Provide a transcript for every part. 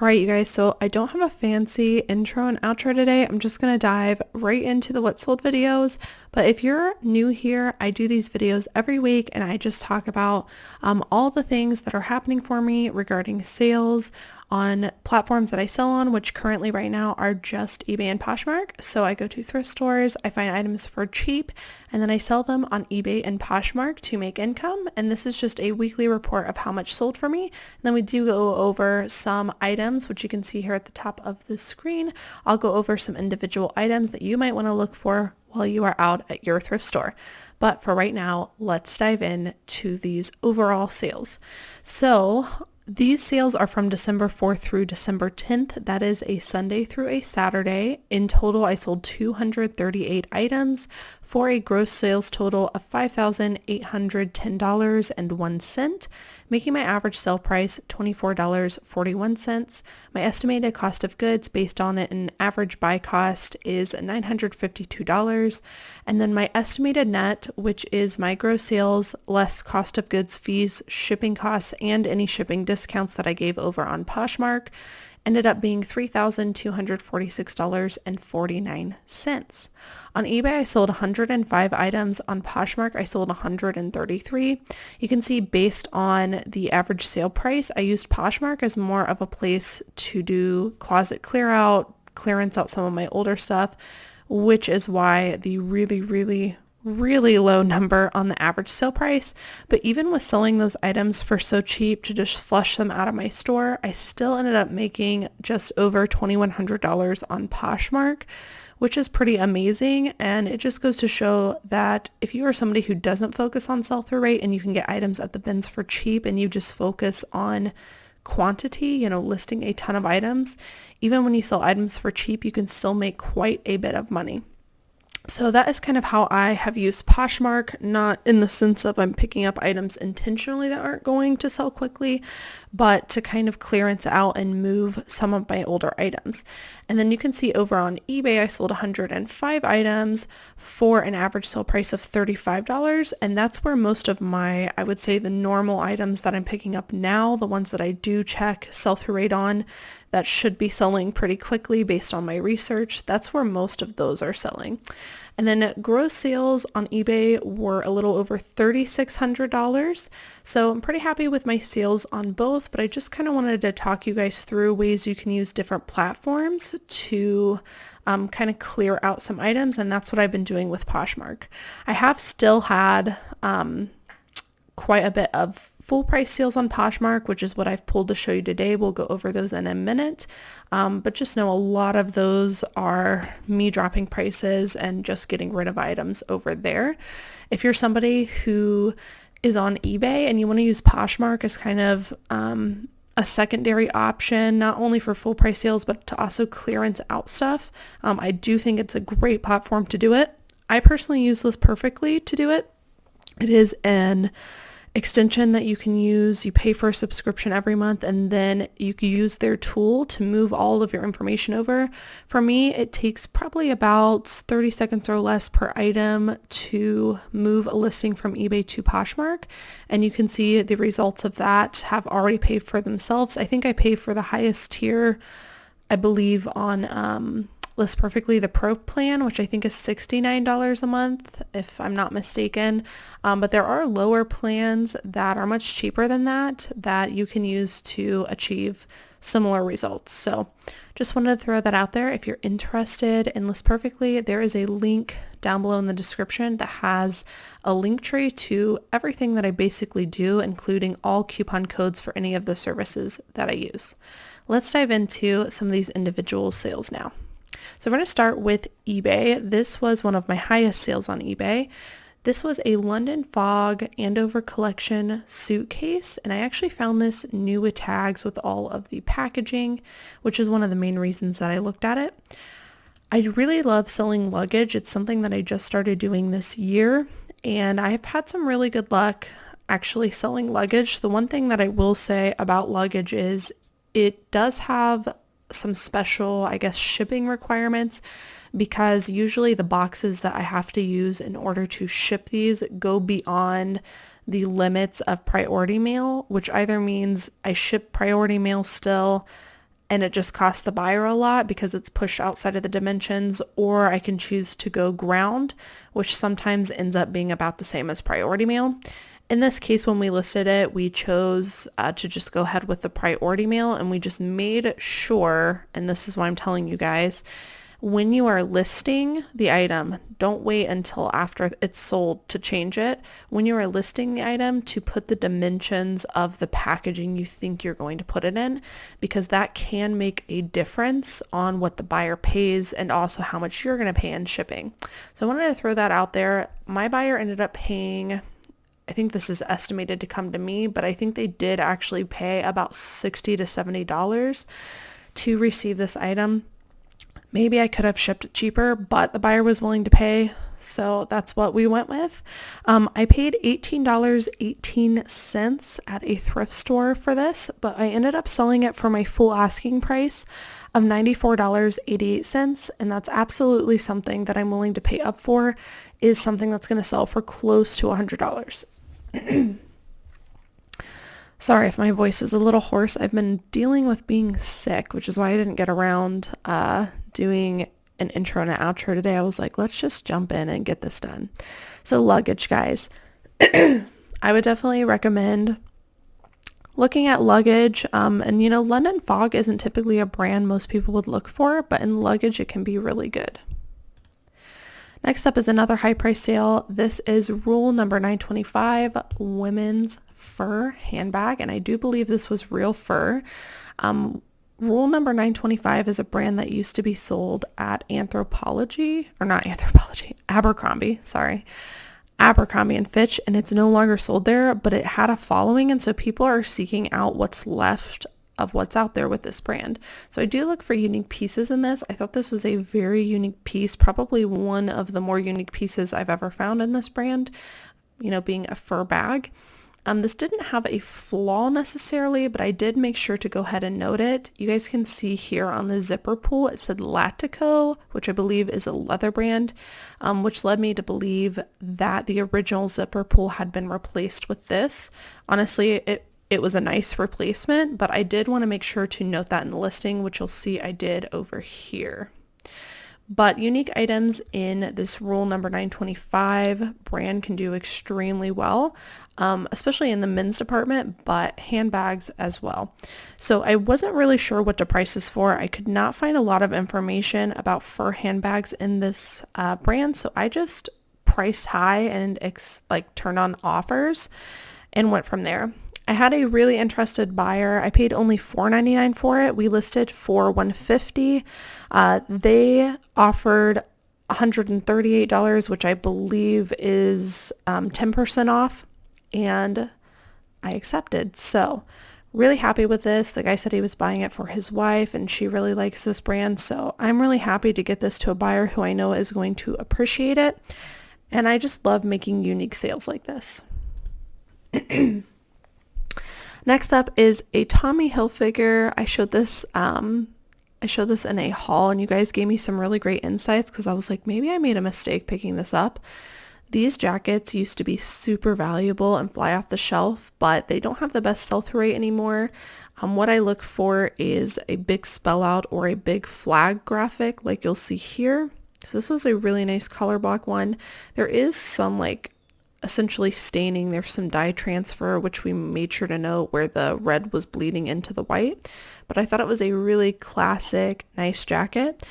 All right, you guys, so I don't have a fancy intro and outro today. I'm just going to dive right into the what sold videos. But if you're new here, I do these videos every week and I just talk about all the things that are happening for me regarding sales on platforms that I sell on, which currently right now are just eBay and Poshmark. So I go to thrift stores, I find items for cheap, and then I sell them on eBay and Poshmark to make income. And this is just a weekly report of how much sold for me. And then we do go over some items, which you can see here at the top of the screen. I'll go over some individual items that you might want to look for while you are out at your thrift store. But for right now, let's dive in to these overall sales. So these sales are from December 4th through December 10th. That is a Sunday through a Saturday. In total, I sold 238 items for a gross sales total of $5,810.01, making my average sale price $24.41. My estimated cost of goods based on an average buy cost is $952. And then my estimated net, which is my gross sales less cost of goods, fees, shipping costs, and any shipping discounts that I gave over on Poshmark, ended up being $3,246.49. On eBay, I sold 105 items. On Poshmark, I sold 133. You can see based on the average sale price, I used Poshmark as more of a place to do closet clearance out some of my older stuff, which is why the really low number on the average sale price. But even with selling those items for so cheap to just flush them out of my store, I still ended up making just over $2,100 on Poshmark, which is pretty amazing. And it just goes to show that if you are somebody who doesn't focus on sell-through rate and you can get items at the bins for cheap and you just focus on quantity, listing a ton of items, even when you sell items for cheap, you can still make quite a bit of money. So that is kind of how I have used Poshmark, not in the sense of I'm picking up items intentionally that aren't going to sell quickly, but to kind of clearance out and move some of my older items. And then you can see over on eBay, I sold 105 items for an average sale price of $35. And that's where most of my, I would say the normal items that I'm picking up now, the ones that I do check sell-through rate on, that should be selling pretty quickly based on my research, that's where most of those are selling. And then gross sales on eBay were a little over $3,600. So I'm pretty happy with my sales on both, but I just kind of wanted to talk you guys through ways you can use different platforms to kind of clear out some items. And that's what I've been doing with Poshmark. I have still had quite a bit of full price sales on Poshmark, which is what I've pulled to show you today. We'll go over those in a minute. But just know a lot of those are me dropping prices and just getting rid of items over there. If you're somebody who is on eBay and you want to use Poshmark as kind of a secondary option, not only for full price sales, but to also clearance out stuff, I do think it's a great platform to do it. I personally use this perfectly to do it. It is an extension that you can use. You pay for a subscription every month and then you can use their tool to move all of your information over. For me, it takes probably about 30 seconds or less per item to move a listing from eBay to Poshmark, and you can see the results of that have already paid for themselves. I think I pay for the highest tier, I believe, on List Perfectly, the Pro plan, which I think is $69 a month, if I'm not mistaken. But there are lower plans that are much cheaper than that you can use to achieve similar results. So just wanted to throw that out there. If you're interested in List Perfectly, there is a link down below in the description that has a Linktree to everything that I basically do, including all coupon codes for any of the services that I use. Let's dive into some of these individual sales now. So we're going to start with eBay. This was one of my highest sales on eBay. This was a London Fog Andover collection suitcase, and I actually found this new with tags with all of the packaging, which is one of the main reasons that I looked at it. I really love selling luggage. It's something that I just started doing this year, and I've had some really good luck actually selling luggage. The one thing that I will say about luggage is it does have some special, I guess, shipping requirements, because usually the boxes that I have to use in order to ship these go beyond the limits of priority mail, which either means I ship priority mail still and it just costs the buyer a lot because it's pushed outside of the dimensions, or I can choose to go ground, which sometimes ends up being about the same as priority mail. In this case, when we listed it, we chose to just go ahead with the priority mail, and we just made sure, and this is why I'm telling you guys, when you are listing the item, don't wait until after it's sold to change it. When you are listing the item, to put the dimensions of the packaging you think you're going to put it in, because that can make a difference on what the buyer pays and also how much you're going to pay in shipping. So I wanted to throw that out there. My buyer ended up paying, I think this is estimated to come to me, but I think they did actually pay about $60 to $70 to receive this item. Maybe I could have shipped it cheaper, but the buyer was willing to pay, so that's what we went with. I paid $18.18 at a thrift store for this, but I ended up selling it for my full asking price of $94.88, and that's absolutely something that I'm willing to pay up for, is something that's going to sell for close to $100. Sorry if my voice is a little hoarse. I've been dealing with being sick, which is why I didn't get around doing an intro and an outro today. I was like, let's just jump in and get this done. So luggage, guys. I would definitely recommend looking at luggage. And you know, London Fog isn't typically a brand most people would look for, but in luggage, it can be really good. Next up is another high price sale. This is rule number 925, women's fur handbag, and I do believe this was real fur. Rule number 925 is a brand that used to be sold at Abercrombie and Fitch, and it's no longer sold there, but it had a following, and so people are seeking out what's left of what's out there with this brand. So I do look for unique pieces in this. I thought this was a very unique piece, probably one of the more unique pieces I've ever found in this brand, you know, being a fur bag. This didn't have a flaw necessarily, but I did make sure to go ahead and note it. You guys can see here on the zipper pull, it said Latico, which I believe is a leather brand, which led me to believe that the original zipper pull had been replaced with this. Honestly, it was a nice replacement, but I did want to make sure to note that in the listing, which you'll see I did over here. But unique items in this rule number 925 brand can do extremely well, especially in the men's department, but handbags as well. So I wasn't really sure what to price this for. I could not find a lot of information about fur handbags in this brand, so I just priced high and turned on offers and went from there. I had a really interested buyer. I paid only $4.99 for it. We listed for $150. They offered $138, which I believe is 10% off, and I accepted. So really happy with this. The guy said he was buying it for his wife, and she really likes this brand. So I'm really happy to get this to a buyer who I know is going to appreciate it. And I just love making unique sales like this. Next up is a Tommy Hilfiger. I showed this in a haul, and you guys gave me some really great insights because I was like, maybe I made a mistake picking this up. These jackets used to be super valuable and fly off the shelf, but they don't have the best sell-through rate anymore. What I look for is a big spell out or a big flag graphic like you'll see here. So this was a really nice color block one. There is some essentially staining. There's some dye transfer, which we made sure to note where the red was bleeding into the white, but I thought it was a really classic, nice jacket.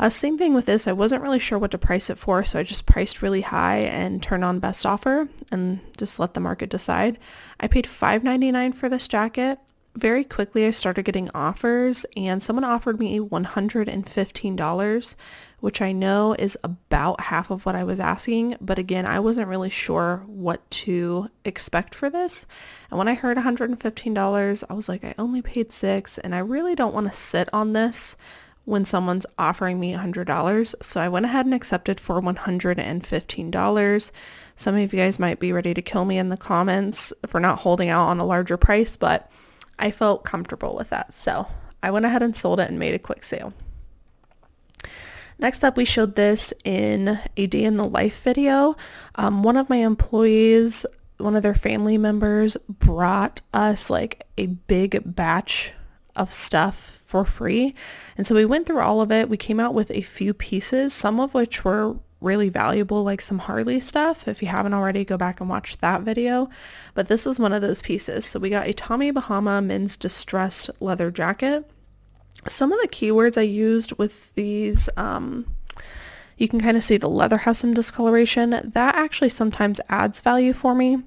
Same thing with this. I wasn't really sure what to price it for, so I just priced really high and turned on best offer and just let the market decide. I paid $5.99 for this jacket. Very quickly I started getting offers, and someone offered me $115, which I know is about half of what I was asking, but again, I wasn't really sure what to expect for this. And when I heard $115, I was like, I only paid $6, and I really don't want to sit on this when someone's offering me $100. So I went ahead and accepted for $115. Some of you guys might be ready to kill me in the comments for not holding out on a larger price, but I felt comfortable with that. So I went ahead and sold it and made a quick sale. Next up, we showed this in a day in the life video. One of my employees, one of their family members brought us a big batch of stuff for free. And so we went through all of it. We came out with a few pieces, some of which were really valuable, like some Harley stuff. If you haven't already, go back and watch that video. But this was one of those pieces. So we got a Tommy Bahama men's distressed leather jacket. Some of the keywords I used with these, you can kind of see the leather has some discoloration. That actually sometimes adds value for me.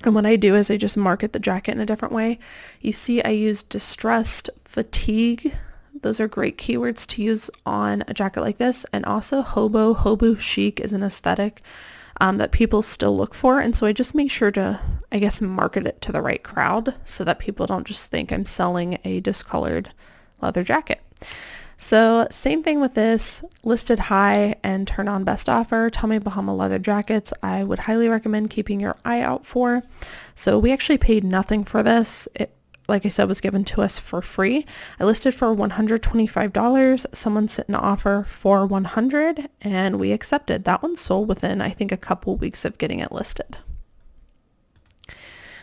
And what I do is I just market the jacket in a different way. You see I use distressed fatigue. Those are great keywords to use on a jacket like this. And also hobo chic is an aesthetic that people still look for. And so I just make sure to, I guess, market it to the right crowd so that people don't just think I'm selling a discolored leather jacket. So same thing with this, listed high and turn on best offer, Tommy Bahama leather jackets. I would highly recommend keeping your eye out for. So we actually paid nothing for this. It, like I said, was given to us for free. I listed for $125. Someone sent an offer for $100 and we accepted. That one sold within, I think, a couple weeks of getting it listed.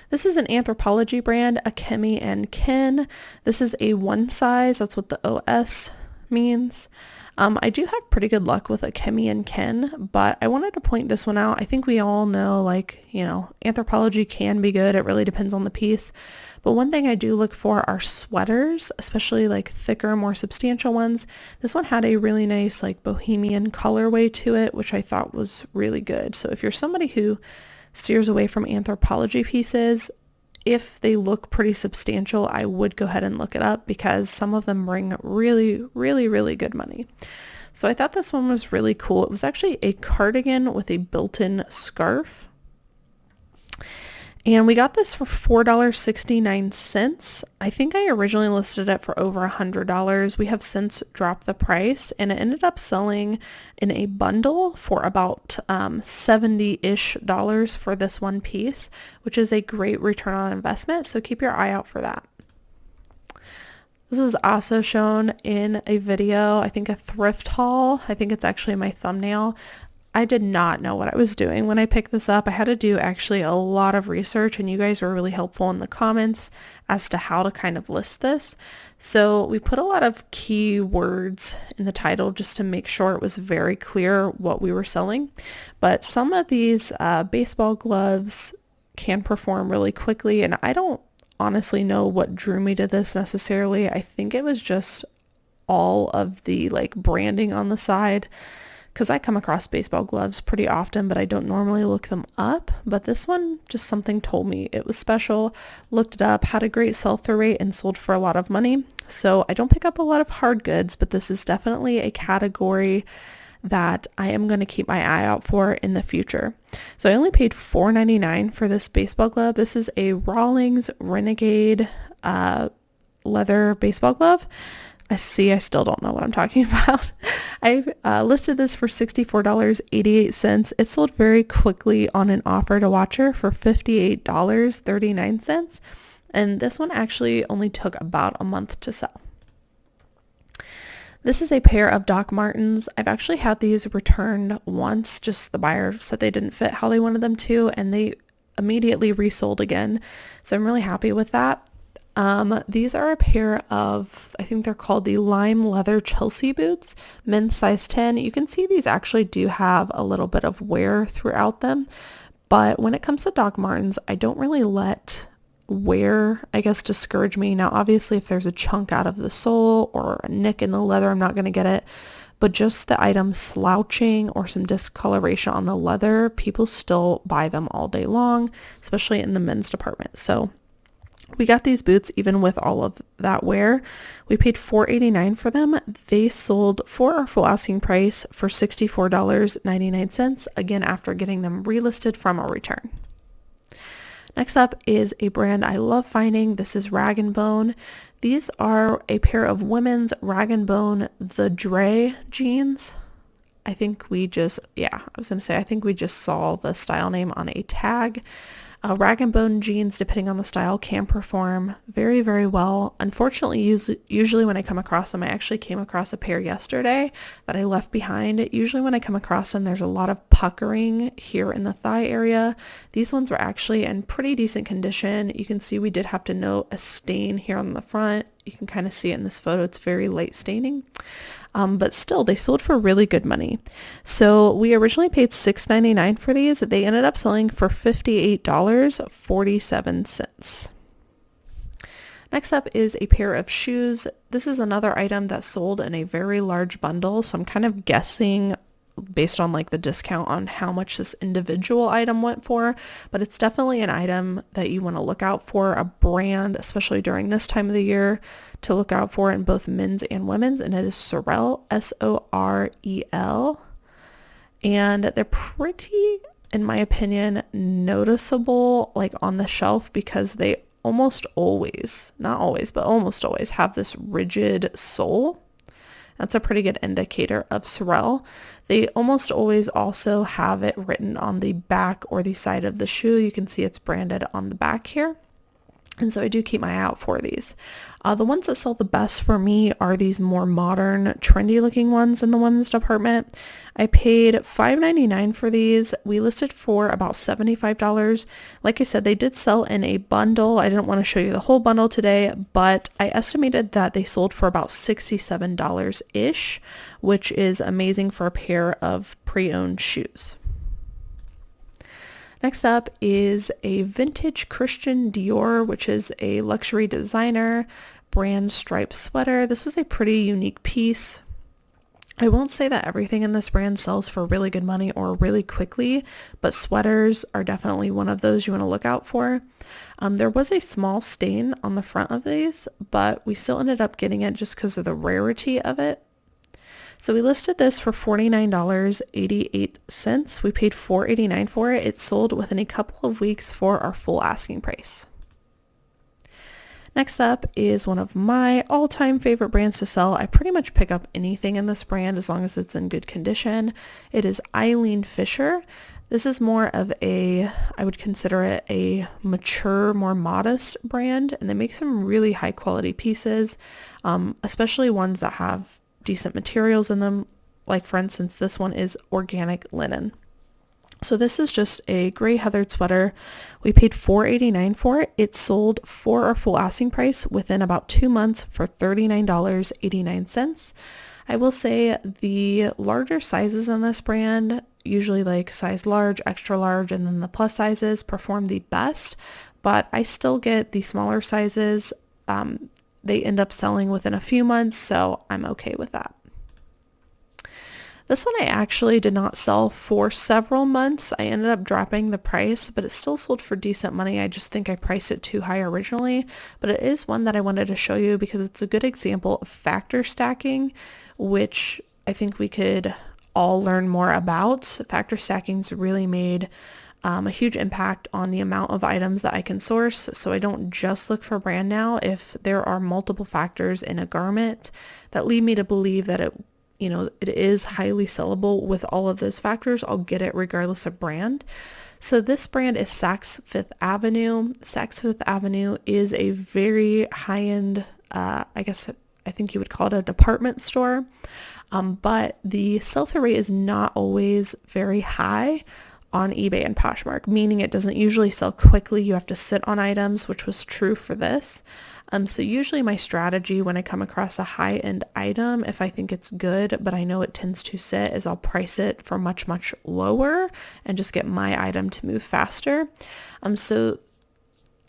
This is an Anthropologie brand, a Cayley and Ken. This is a one size. That's what the OS means. I do have pretty good luck with a Cayley and Ken, but I wanted to point this one out. I think we all know, like, you know, Anthropologie can be good. It really depends on the piece. But one thing I do look for are sweaters, especially like thicker, more substantial ones. This one had a really nice like bohemian colorway to it, which I thought was really good. So if you're somebody who steers away from Anthropologie pieces, if they look pretty substantial, I would go ahead and look it up because some of them bring really, really, really good money. So I thought this one was really cool. It was actually a cardigan with a built-in scarf. And we got this for $4.69. I think I originally listed it for over $100. We have since dropped the price and it ended up selling in a bundle for about $70-ish for this one piece, which is a great return on investment. So keep your eye out for that. This was also shown in a video, I think a thrift haul. I think it's actually my thumbnail. I did not know what I was doing when I picked this up. I had to do actually a lot of research and you guys were really helpful in the comments as to how to kind of list this. So we put a lot of keywords in the title just to make sure it was very clear what we were selling. But some of these baseball gloves can perform really quickly and I don't honestly know what drew me to this necessarily. I think it was just all of the like branding on the side, because I come across baseball gloves pretty often, but I don't normally look them up. But this one, just something told me it was special. Looked it up, had a great sell-through rate, and sold for a lot of money. So I don't pick up a lot of hard goods, but this is definitely a category that I am going to keep my eye out for in the future. So I only paid $4.99 for this baseball glove. This is a Rawlings Renegade leather baseball glove. I still don't know what I'm talking about. I listed this for $64.88. It sold very quickly on an offer to Watcher for $58.39. And this one actually only took about a month to sell. This is a pair of Doc Martens. I've actually had these returned once. Just the buyer said they didn't fit how they wanted them to, and they immediately resold again. So I'm really happy with that. These are a pair of, I think they're called the lime leather Chelsea boots, men's size 10. You can see these actually do have a little bit of wear throughout them, but when it comes to Doc Martens, I don't really let wear, I guess, discourage me. Now, obviously, if there's a chunk out of the sole or a nick in the leather, I'm not going to get it, but just the item slouching or some discoloration on the leather, people still buy them all day long, especially in the men's department. So we got these boots even with all of that wear. We paid $4.89 for them. They sold for our full asking price for $64.99, again after getting them relisted from a return. Next up is a brand I love finding. This is Rag & Bone. These are a pair of women's Rag & Bone The Dre jeans. I think we just saw the style name on a tag. Rag & Bone jeans, depending on the style, can perform very, very well. Unfortunately, usually when I come across them, I actually came across a pair yesterday that I left behind. Usually when I come across them, there's a lot of puckering here in the thigh area. These ones were actually in pretty decent condition. You can see we did have to note a stain here on the front. You can kind of see it in this photo. It's very light staining. But still, they sold for really good money. So we originally paid $6.99 for these. They ended up selling for $58.47. Next up is a pair of shoes. This is another item that sold in a very large bundle, so I'm kind of guessing based on like the discount on how much this individual item went for, but it's definitely an item that you want to look out for, a brand, especially during this time of the year, to look out for in both men's and women's, and it is Sorel, S-O-R-E-L, and they're pretty, in my opinion, noticeable like on the shelf because they almost always, not always, but almost always have this rigid sole. That's a pretty good indicator of Sorel. They almost always also have it written on the back or the side of the shoe. You can see it's branded on the back here. And so I do keep my eye out for these. The ones that sell the best for me are these more modern, trendy looking ones in the women's department. I paid $5.99 for these. We listed for about $75. Like I said, they did sell in a bundle. I didn't want to show you the whole bundle today, but I estimated that they sold for about $67-ish, which is amazing for a pair of pre-owned shoes. Next up is a vintage Christian Dior, which is a luxury designer brand striped sweater. This was a pretty unique piece. I won't say that everything in this brand sells for really good money or really quickly, but sweaters are definitely one of those you want to look out for. There was a small stain on the front of these, but we still ended up getting it just because of the rarity of it. So we listed this for $49.88. We paid $4.89 for it. It sold within a couple of weeks for our full asking price. Next up is one of my all-time favorite brands to sell. I pretty much pick up anything in this brand as long as it's in good condition. It is Eileen Fisher. This is more of a, I would consider it a mature, more modest brand, and they make some really high quality pieces, especially ones that have decent materials in them. Like for instance, this one is organic linen. So this is just a gray heathered sweater. We paid $4.89 for it. It sold for our full asking price within about 2 months for $39.89. I will say the larger sizes in this brand, usually like size large, extra large, and then the plus sizes perform the best, but I still get the smaller sizes. They end up selling within a few months, so I'm okay with that. This one I actually did not sell for several months. I ended up dropping the price, but it still sold for decent money. I just think I priced it too high originally, but it is one that I wanted to show you because it's a good example of factor stacking, which I think we could all learn more about. Factor stacking's really made a huge impact on the amount of items that I can source. So I don't just look for brand now. If there are multiple factors in a garment that lead me to believe that it is highly sellable with all of those factors, I'll get it regardless of brand. So this brand is Saks Fifth Avenue. Saks Fifth Avenue is a very high-end, I think you would call it a department store. But the sell-through rate is not always very high on eBay and Poshmark, meaning it doesn't usually sell quickly. You have to sit on items, which was true for this. So usually my strategy when I come across a high-end item, if I think it's good, but I know it tends to sit, is I'll price it for much, much lower and just get my item to move faster. So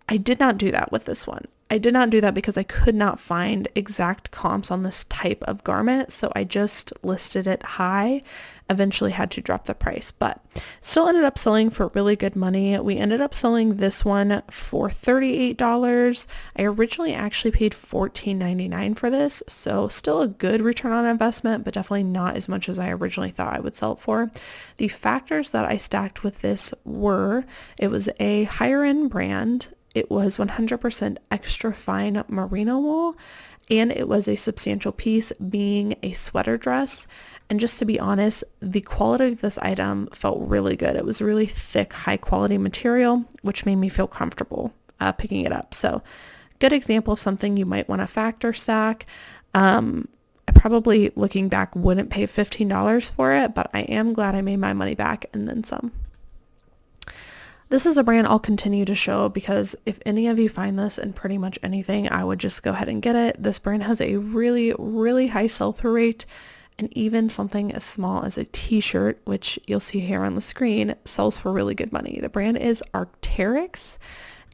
I did not do that with this one. I did not do that because I could not find exact comps on this type of garment. So I just listed it high, eventually had to drop the price, but still ended up selling for really good money. We ended up selling this one for $38. I originally actually paid $14.99 for this. So still a good return on investment, but definitely not as much as I originally thought I would sell it for. The factors that I stacked with this were, it was a higher end brand. It was 100% extra fine merino wool, and it was a substantial piece being a sweater dress. And just to be honest, the quality of this item felt really good. It was really thick, high quality material, which made me feel comfortable picking it up. So good example of something you might want to factor stack. I probably, looking back, wouldn't pay $15 for it, but I am glad I made my money back and then some. This is a brand I'll continue to show because if any of you find this in pretty much anything, I would just go ahead and get it. This brand has a really, really high sell-through rate, and even something as small as a t-shirt, which you'll see here on the screen, sells for really good money. The brand is Arc'teryx,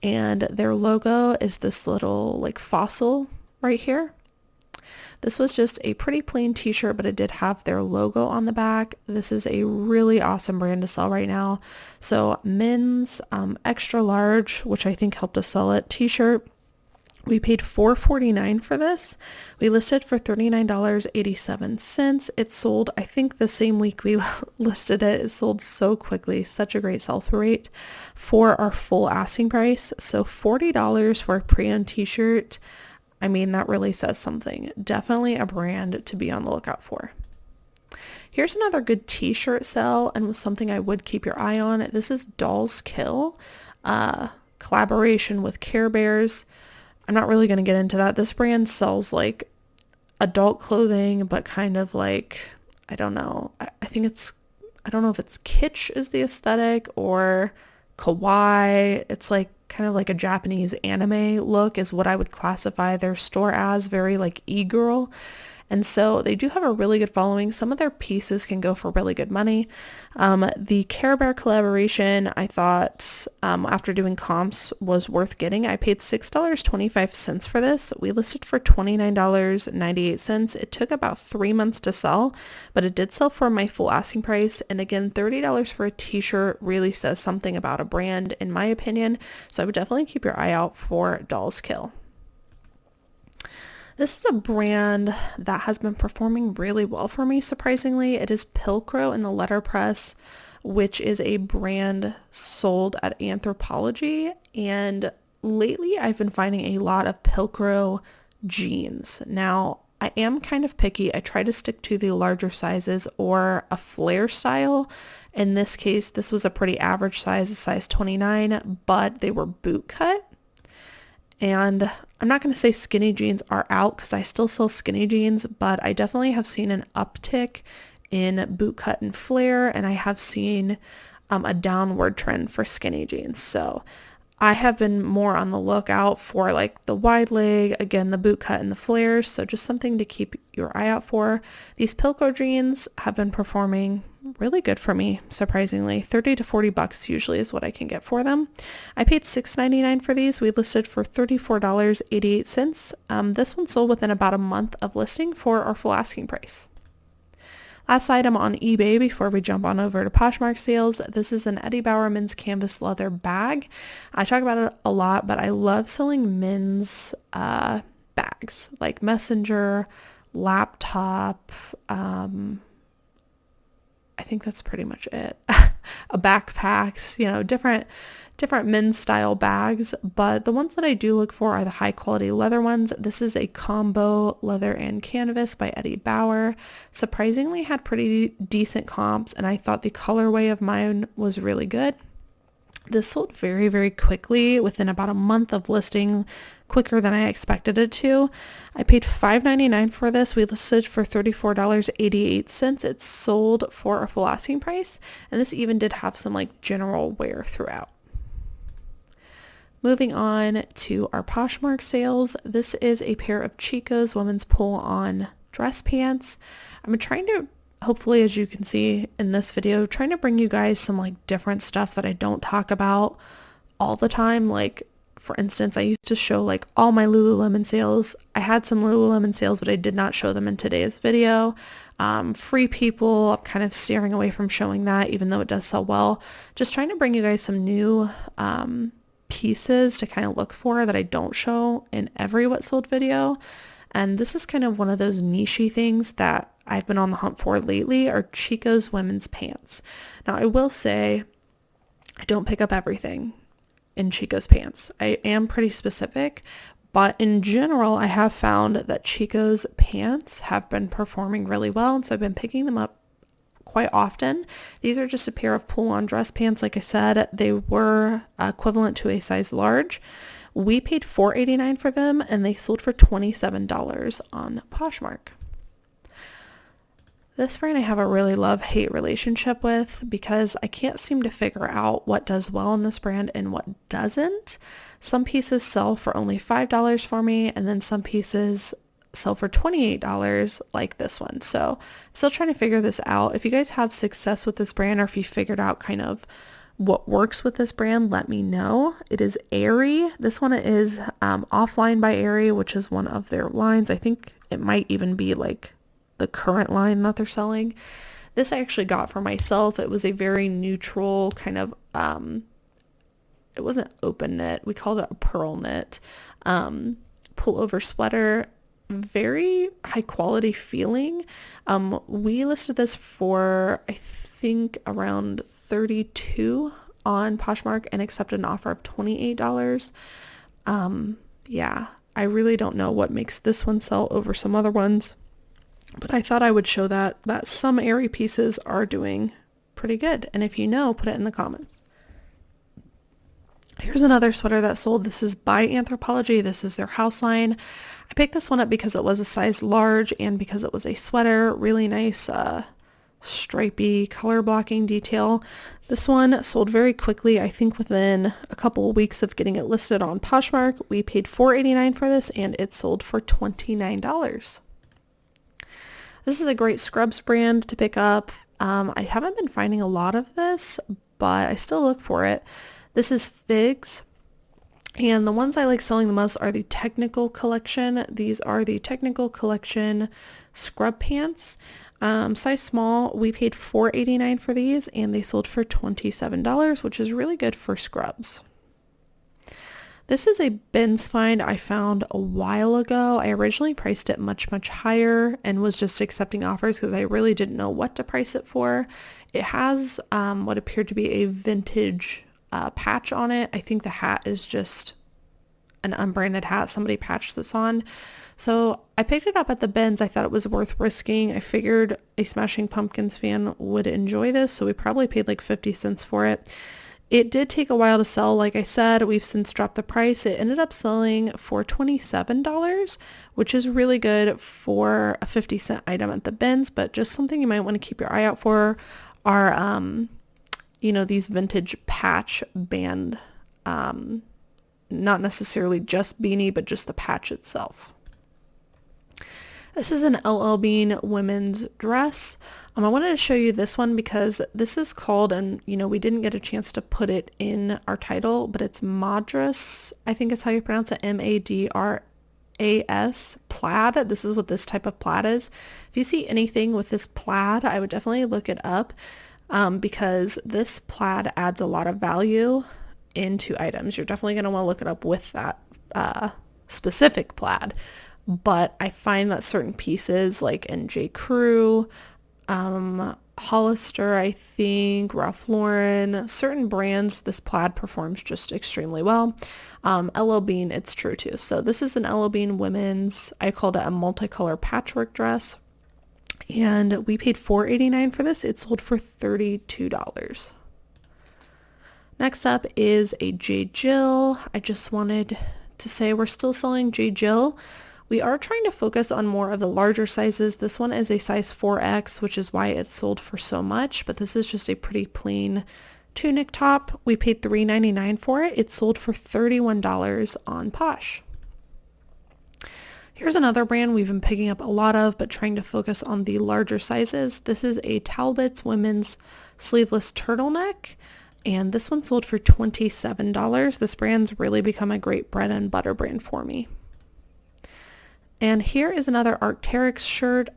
and their logo is this little like fossil right here. This was just a pretty plain t-shirt, but it did have their logo on the back. This is a really awesome brand to sell right now. So men's extra large, which I think helped us sell it, t-shirt. We paid $4.49 for this. We listed for $39.87. It sold, I think, the same week we listed it. It sold so quickly. Such a great sell-through rate for our full asking price. So $40 for a pre-owned t-shirt. I mean, that really says something. Definitely a brand to be on the lookout for. Here's another good t-shirt sell and something I would keep your eye on. This is Dolls Kill, collaboration with Care Bears. I'm not really going to get into that. This brand sells like adult clothing, but kind of like, I don't know. I think it's, I don't know if it's kitsch is the aesthetic or kawaii. It's like kind of like a Japanese anime look is what I would classify their store as, very like e-girl. And so they do have a really good following. Some of their pieces can go for really good money. The Care Bear collaboration, I thought after doing comps was worth getting. I paid $6.25 for this. We listed for $29.98. It took about 3 months to sell, but it did sell for my full asking price. And again, $30 for a t-shirt really says something about a brand, in my opinion. So I would definitely keep your eye out for Dolls Kill. This is a brand that has been performing really well for me, surprisingly. It is Pilcrow in the letterpress, which is a brand sold at Anthropologie. And lately I've been finding a lot of Pilcrow jeans. Now, I am kind of picky. I try to stick to the larger sizes or a flare style. In this case, this was a pretty average size, a size 29, but they were boot cut. And I'm not going to say skinny jeans are out because I still sell skinny jeans, but I definitely have seen an uptick in boot cut and flare, and I have seen a downward trend for skinny jeans. So I have been more on the lookout for like the wide leg, again, the boot cut and the flares. So just something to keep your eye out for. These Pilcrow jeans have been performing really good for me, surprisingly. 30 to 40 bucks usually is what I can get for them. I paid $6.99 for these. We listed for $34.88. This one sold within about a month of listing for our full asking price. Last item on eBay before we jump on over to Poshmark sales. This is an Eddie Bauer men's canvas leather bag. I talk about it a lot, but I love selling men's bags like messenger, laptop, I think that's pretty much it. Backpacks, you know, different men's style bags, but the ones that I do look for are the high quality leather ones. This is a combo leather and canvas by Eddie Bauer. Surprisingly had pretty decent comps, and I thought the colorway of mine was really good. This sold very, very quickly within about a month of listing, quicker than I expected it to. I paid $5.99 for this. We listed for $34.88. It sold for a full asking price, and this even did have some like general wear throughout. Moving on to our Poshmark sales. This is a pair of Chico's women's pull-on dress pants. I'm trying to, hopefully, as you can see in this video, trying to bring you guys some like different stuff that I don't talk about all the time. Like, for instance, I used to show like all my Lululemon sales. I had some Lululemon sales, but I did not show them in today's video. Free People, I'm kind of steering away from showing that, even though it does sell well. Just trying to bring you guys some new pieces to kind of look for that I don't show in every What Sold video. And this is kind of one of those niche-y things that I've been on the hunt for lately, are Chico's women's pants. Now, I will say I don't pick up everything in Chico's pants. I am pretty specific, but in general, I have found that Chico's pants have been performing really well, and so I've been picking them up quite often. These are just a pair of pull-on dress pants. Like I said, they were equivalent to a size large. We paid $4.89 for them, and they sold for $27 on Poshmark. This brand I have a really love-hate relationship with because I can't seem to figure out what does well in this brand and what doesn't. Some pieces sell for only $5 for me, and then some pieces sell for $28 like this one. So I'm still trying to figure this out. If you guys have success with this brand, or if you figured out kind of what works with this brand, let me know. It is Aerie. This one is Offline by Aerie, which is one of their lines. I think it might even be like the current line that they're selling. This I actually got for myself. It was a very neutral kind of, it wasn't open knit. We called it a pearl knit, pullover sweater. Very high quality feeling. We listed this for, I think, around $32 on Poshmark and accepted an offer of $28. Yeah, I really don't know what makes this one sell over some other ones, but I thought I would show that some Aerie pieces are doing pretty good. And if you know, put it in the comments. Here's another sweater that sold. This is by Anthropologie. This is their house line. I picked this one up because it was a size large and because it was a sweater. Really nice stripy color blocking detail. This one sold very quickly. I think within a couple of weeks of getting it listed on Poshmark. We paid $4.89 for this and it sold for $29. This is a great scrubs brand to pick up. I haven't been finding a lot of this, but I still look for it. This is Figs, and the ones I like selling the most are the Technical Collection. These are the Technical Collection scrub pants. Size small. We paid $4.89 for these, and they sold for $27, which is really good for scrubs. This is a bins find I found a while ago. I originally priced it much higher and was just accepting offers because I really didn't know what to price it for. It has what appeared to be a vintage patch on it. I think the hat is just an unbranded hat. Somebody patched this on. So I picked it up at the bins. I thought it was worth risking. I figured a Smashing Pumpkins fan would enjoy this, so we probably paid like 50 cents for it. It did take a while to sell. Like I said, we've since dropped the price. It ended up selling for $27, which is really good for a 50-cent item at the bins, but just something you might want to keep your eye out for are, these vintage patch band, not necessarily just beanie, but just the patch itself. This is an LL Bean women's dress. I wanted to show you this one because this is called, and we didn't get a chance to put it in our title, but it's Madras. I think it's how you pronounce it, Madras plaid. This is what this type of plaid is. If you see anything with this plaid, I would definitely look it up because this plaid adds a lot of value into items. You're definitely going to want to look it up with that specific plaid. But I find that certain pieces like in J. Crew, Hollister, I think, Ralph Lauren, certain brands, this plaid performs just extremely well. LL Bean, it's true too. So this is an LL Bean women's, I called it a multicolor patchwork dress. And we paid $4.89 for this. It sold for $32. Next up is a J. Jill. I just wanted to say we're still selling J. Jill. We are trying to focus on more of the larger sizes. This one is a size 4X, which is why it's sold for so much, but this is just a pretty plain tunic top. We paid $3.99 for it. It sold for $31 on Posh. Here's another brand we've been picking up a lot of, but trying to focus on the larger sizes. This is a Talbot's women's sleeveless turtleneck, and this one sold for $27. This brand's really become a great bread and butter brand for me. And here is another Arc'teryx shirt.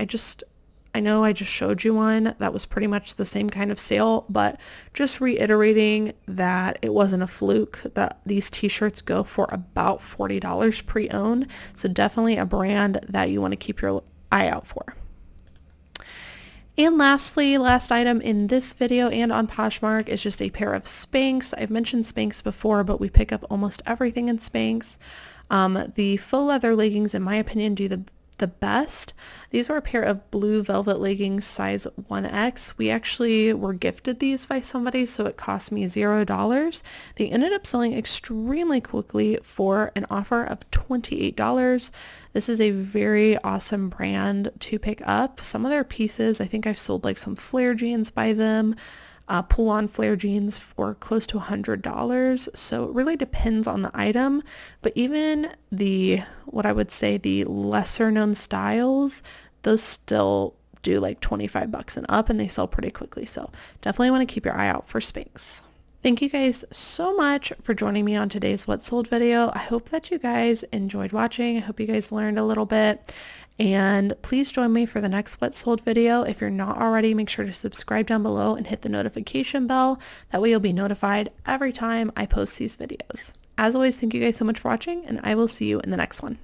I know I just showed you one that was pretty much the same kind of sale, but just reiterating that it wasn't a fluke, that these t-shirts go for about $40 pre-owned. So definitely a brand that you want to keep your eye out for. And lastly, last item in this video and on Poshmark is just a pair of Spanx. I've mentioned Spanx before, but we pick up almost everything in Spanx. The faux leather leggings, in my opinion, do the best. These were a pair of blue velvet leggings size 1X. We actually were gifted these by somebody, so it cost me $0. They ended up selling extremely quickly for an offer of $28. This is a very awesome brand to pick up. Some of their pieces, I think I've sold like some flare jeans by them, pull-on flare jeans for close to $100. So it really depends on the item, but even what I would say the lesser known styles, those still do like 25 bucks and up, and they sell pretty quickly. So definitely want to keep your eye out for Spanx. Thank you guys so much for joining me on today's What Sold video. I hope that you guys enjoyed watching. I hope you guys learned a little bit. And please join me for the next What Sold video. If you're not already, make sure to subscribe down below and hit the notification bell. That way you'll be notified every time I post these videos. As always, thank you guys so much for watching, and I will see you in the next one.